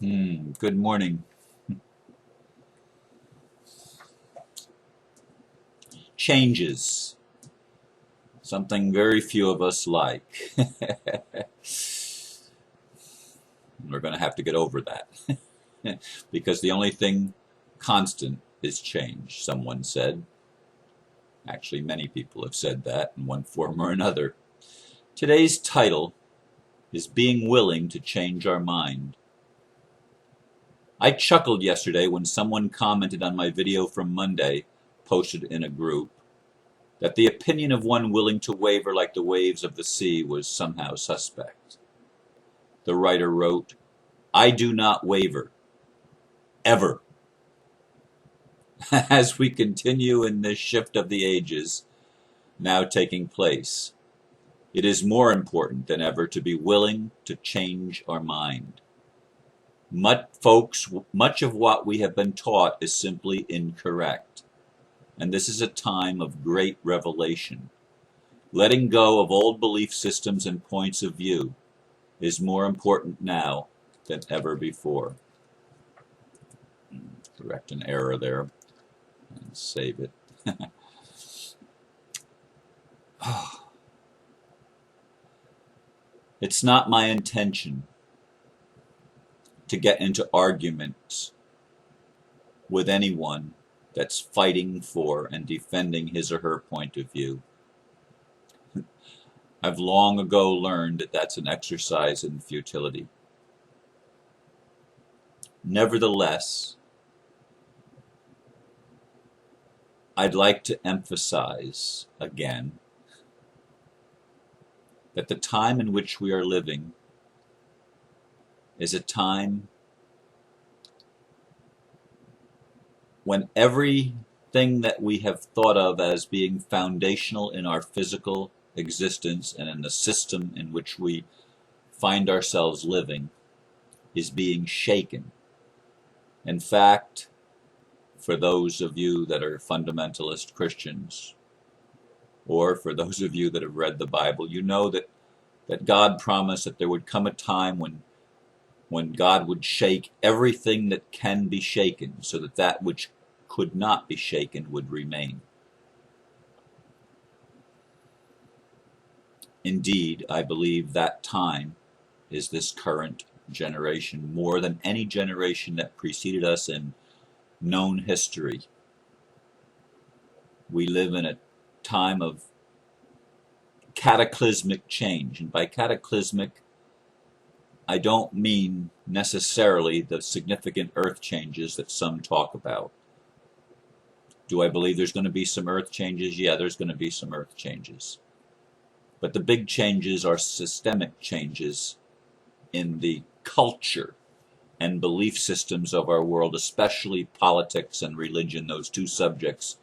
Good morning. Changes. Something very few of us like. We're going to have to get over that. Because the only thing constant is change, someone said. Actually, many people have said that in one form or another. Today's title is Being Willing to Change Our Mind. I chuckled yesterday when someone commented on my video from Monday, posted in a group, that the opinion of one willing to waver like the waves of the sea was somehow suspect. The writer wrote, I do not waver, ever. As we continue in this shift of the ages now taking place, it is more important than ever to be willing to change our mind. Much of what we have been taught is simply incorrect, and this is a time of great revelation. Letting go of old belief systems and points of view is more important now than ever before. Correct an error there and save it. It's not my intention to get into arguments with anyone that's fighting for and defending his or her point of view. I've long ago learned that that's an exercise in futility. Nevertheless, I'd like to emphasize again that the time in which we are living is a time when everything that we have thought of as being foundational in our physical existence and in the system in which we find ourselves living is being shaken. In fact, for those of you that are fundamentalist Christians, or for those of you that have read the Bible, you know that God promised that there would come a time when God would shake everything that can be shaken, so that that which could not be shaken would remain. Indeed, I believe that time is this current generation, more than any generation that preceded us in known history. We live in a time of cataclysmic change, and by cataclysmic, I don't mean necessarily the significant earth changes that some talk about. Do I believe there's going to be some earth changes? Yeah, there's going to be some earth changes. But the big changes are systemic changes in the culture and belief systems of our world, especially politics and religion, those two subjects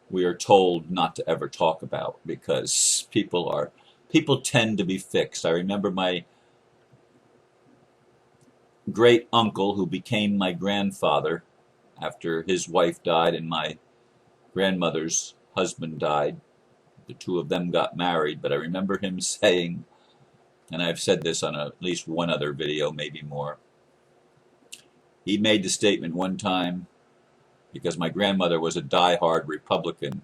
we are told not to ever talk about because people tend to be fixed. I remember my great uncle, who became my grandfather after his wife died and my grandmother's husband died. The two of them got married, but I remember him saying, and I've said this on at least one other video, maybe more. He made the statement one time, because my grandmother was a diehard Republican,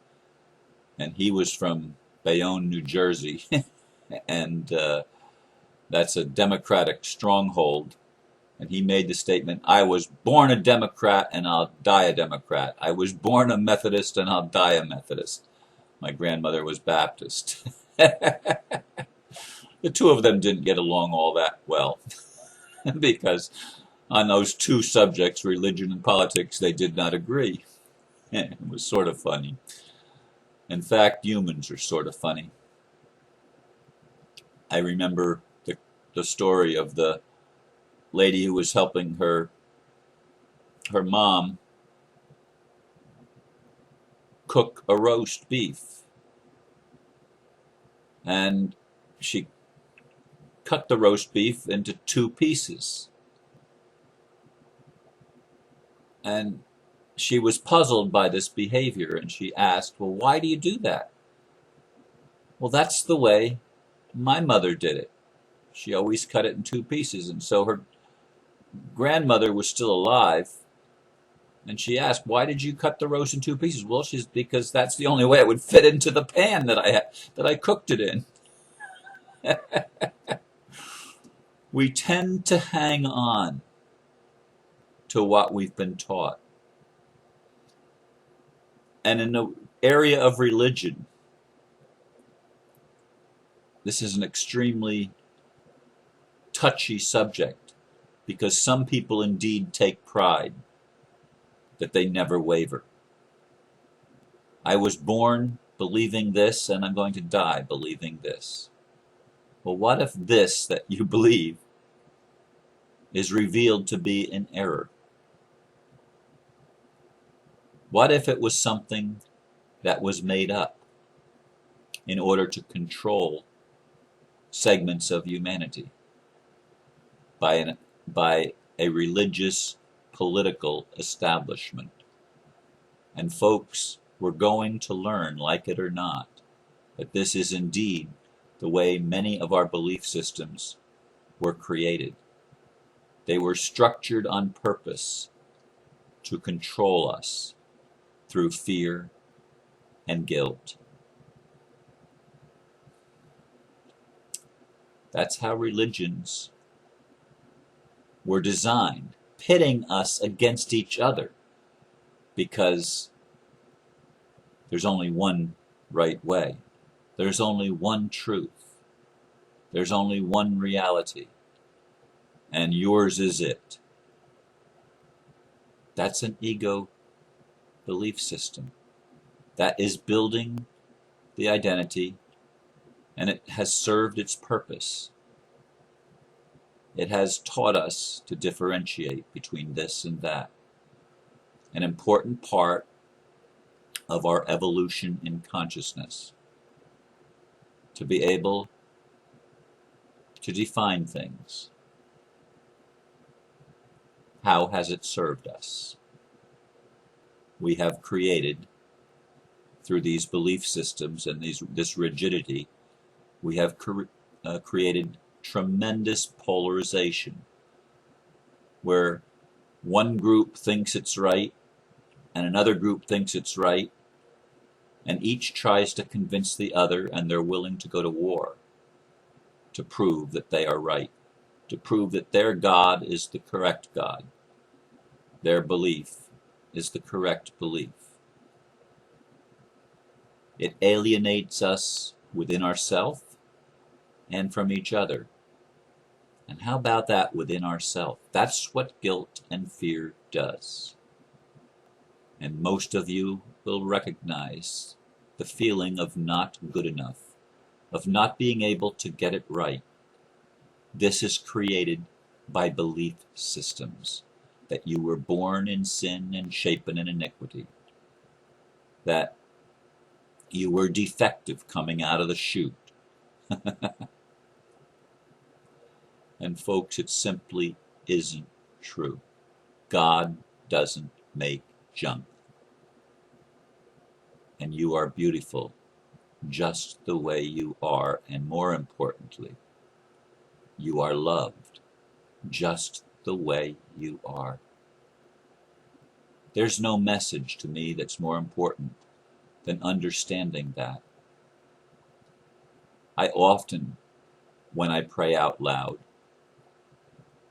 and he was from Bayonne, New Jersey, and that's a Democratic stronghold. And he made the statement, I was born a Democrat and I'll die a Democrat. I was born a Methodist and I'll die a Methodist. My grandmother was Baptist. The two of them didn't get along all that well because on those two subjects, religion and politics, they did not agree. It was sort of funny. In fact, humans are sort of funny. I remember the story of the lady who was helping her mom cook a roast beef. And she cut the roast beef into two pieces. And she was puzzled by this behavior, and she asked, well, why do you do that? Well, that's the way my mother did it. She always cut it in two pieces, and so grandmother was still alive, and she asked, "Why did you cut the roast in two pieces?" Well, she's because that's the only way it would fit into the pan that I cooked it in. We tend to hang on to what we've been taught. And in the area of religion, this is an extremely touchy subject because some people indeed take pride that they never waver. I was born believing this and I'm going to die believing this. Well, what if this that you believe is revealed to be an error? What if it was something that was made up in order to control segments of humanity by a religious political establishment? And folks, we're going to learn, like it or not, that this is indeed the way many of our belief systems were created. They were structured on purpose to control us through fear and guilt. That's how religions were designed, pitting us against each other, because there's only one right way. There's only one truth. There's only one reality. And yours is it. That's an ego belief system. That is building the identity, and it has served its purpose. It has taught us to differentiate between this and that. An important part of our evolution in consciousness, to be able to define things. How has it served us? We have created, through these belief systems and this rigidity, we have created tremendous polarization, where one group thinks it's right and another group thinks it's right, and each tries to convince the other, and they're willing to go to war to prove that they are right, to prove that their God is the correct God, their belief is the correct belief. It alienates us within ourselves and from each other. And how about that within ourselves? That's what guilt and fear does. And most of you will recognize the feeling of not good enough, of not being able to get it right. This is created by belief systems, that you were born in sin and shapen in iniquity, that you were defective coming out of the chute. And folks, it simply isn't true. God doesn't make junk. And you are beautiful just the way you are, and more importantly, you are loved just the way you are. There's no message to me that's more important than understanding that. I often, when I pray out loud,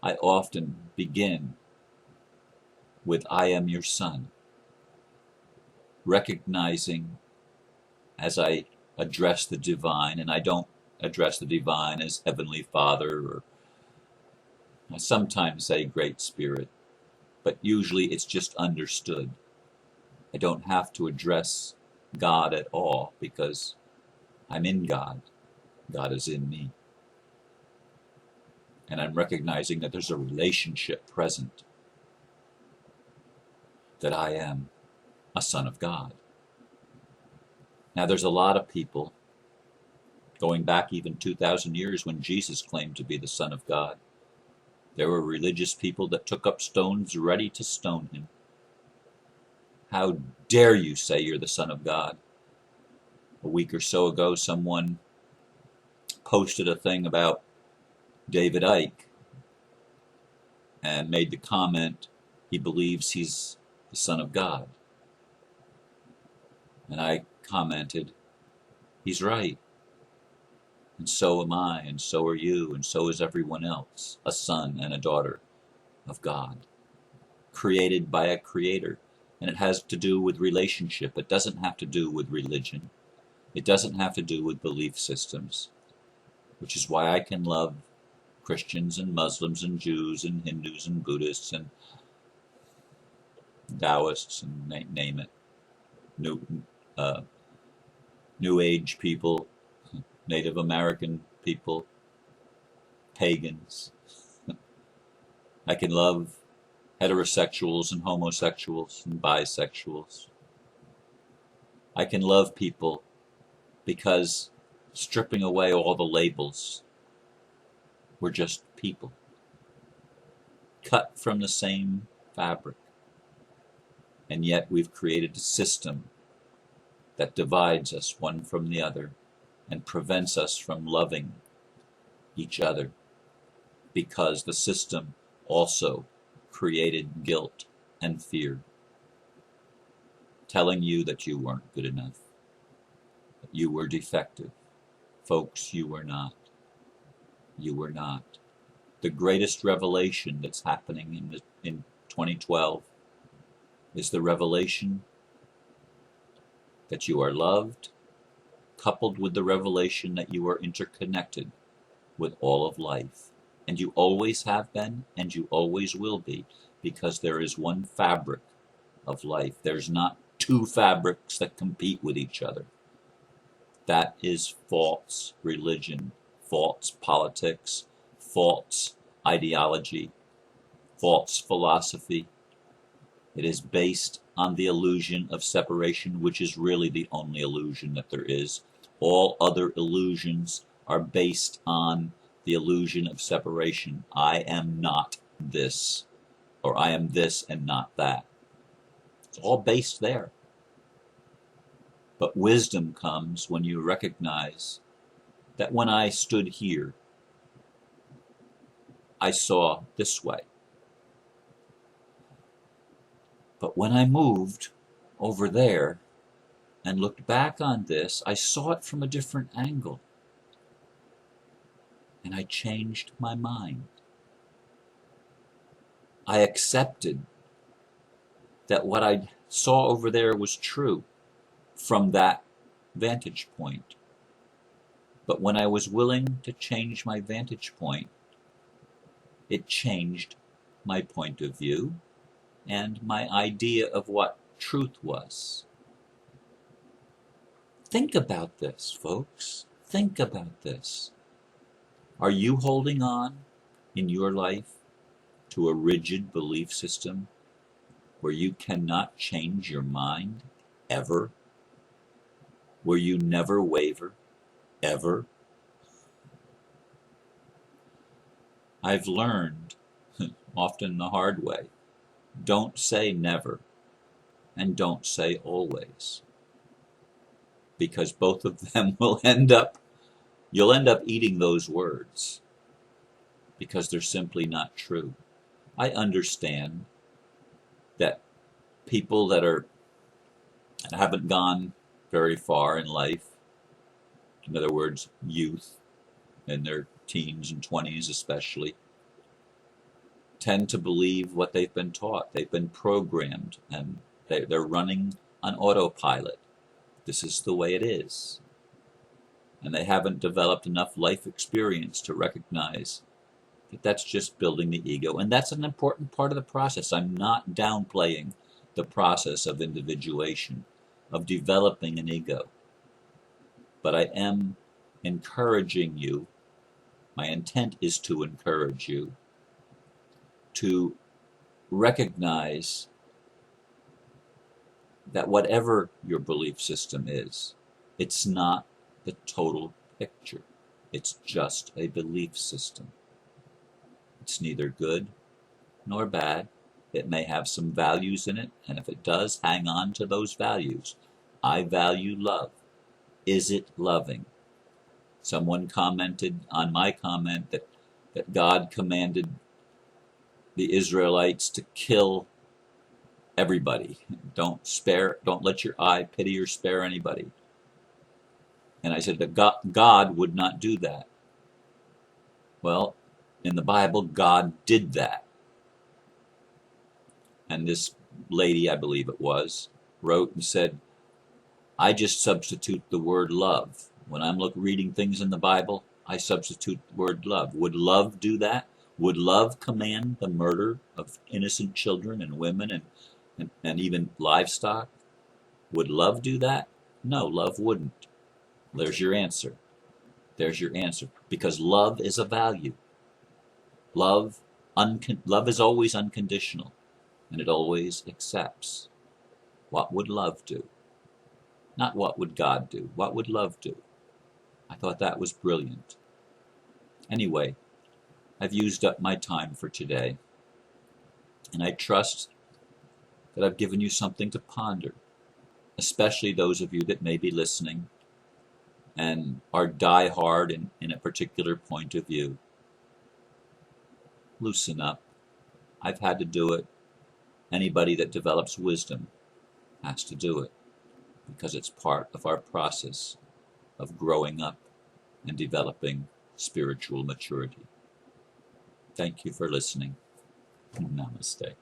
I often begin with "I am your son," recognizing as I address the divine, and I don't address the divine as Heavenly Father, or I sometimes say Great Spirit, but usually it's just understood. I don't have to address God at all, because I'm in God. God is in me. And I'm recognizing that there's a relationship present, that I am a son of God. Now, there's a lot of people, going back even 2,000 years when Jesus claimed to be the Son of God, there were religious people that took up stones ready to stone him. How dare you say you're the Son of God? A week or so ago, someone posted a thing about David Icke, and made the comment he believes he's the Son of God. And I commented, he's right. And so am I, and so are you, and so is everyone else, a son and a daughter of God, created by a creator. And it has to do with relationship. It doesn't have to do with religion. It doesn't have to do with belief systems, which is why I can love Christians and Muslims and Jews and Hindus and Buddhists and Taoists and name it. New Age people, Native American people, pagans. I can love heterosexuals and homosexuals and bisexuals. I can love people because stripping away all the labels, we're just people, cut from the same fabric. And yet we've created a system that divides us one from the other and prevents us from loving each other, because the system also created guilt and fear, telling you that you weren't good enough, that you were defective. Folks, you were not. You were not. The greatest revelation that's happening in 2012 is the revelation that you are loved, coupled with the revelation that you are interconnected with all of life. And you always have been, and you always will be, because there is one fabric of life. There's not two fabrics that compete with each other. That is false religion, false politics, false ideology, false philosophy. It is based on the illusion of separation, which is really the only illusion that there is. All other illusions are based on the illusion of separation. I am not this, or I am this and not that. It's all based there. But wisdom comes when you recognize that when I stood here, I saw this way. But when I moved over there and looked back on this, I saw it from a different angle. And I changed my mind. I accepted that what I saw over there was true from that vantage point. But when I was willing to change my vantage point, it changed my point of view and my idea of what truth was. Think about this, folks. Think about this. Are you holding on in your life to a rigid belief system where you cannot change your mind ever? Where you never waver, ever? I've learned, often the hard way, don't say never and don't say always, because both of them will you'll end up eating those words because they're simply not true. I understand that people that haven't gone very far in life, in other words, youth, in their teens and 20s especially, tend to believe what they've been taught. They've been programmed, and they're running on autopilot. This is the way it is. And they haven't developed enough life experience to recognize that that's just building the ego. And that's an important part of the process. I'm not downplaying the process of individuation, of developing an ego. But I am encouraging you, my intent is to encourage you to recognize that whatever your belief system is, it's not the total picture. It's just a belief system. It's neither good nor bad. It may have some values in it, and if it does, hang on to those values. I value love. Is it loving? Someone commented on my comment that God commanded the Israelites to kill everybody. Don't let your eye pity or spare anybody. And I said that God would not do that. Well, in the Bible, God did that. And this lady, I believe it was, wrote and said, I just substitute the word love. When I'm reading things in the Bible, I substitute the word love. Would love do that? Would love command the murder of innocent children and women and even livestock? Would love do that? No, love wouldn't. There's your answer. There's your answer. Because love is a value. Love is always unconditional, and it always accepts. What would love do? Not what would God do. What would love do? I thought that was brilliant. Anyway, I've used up my time for today, and I trust that I've given you something to ponder, especially those of you that may be listening and are die-hard in a particular point of view. Loosen up. I've had to do it. Anybody that develops wisdom has to do it, because it's part of our process of growing up and developing spiritual maturity. Thank you for listening. Namaste.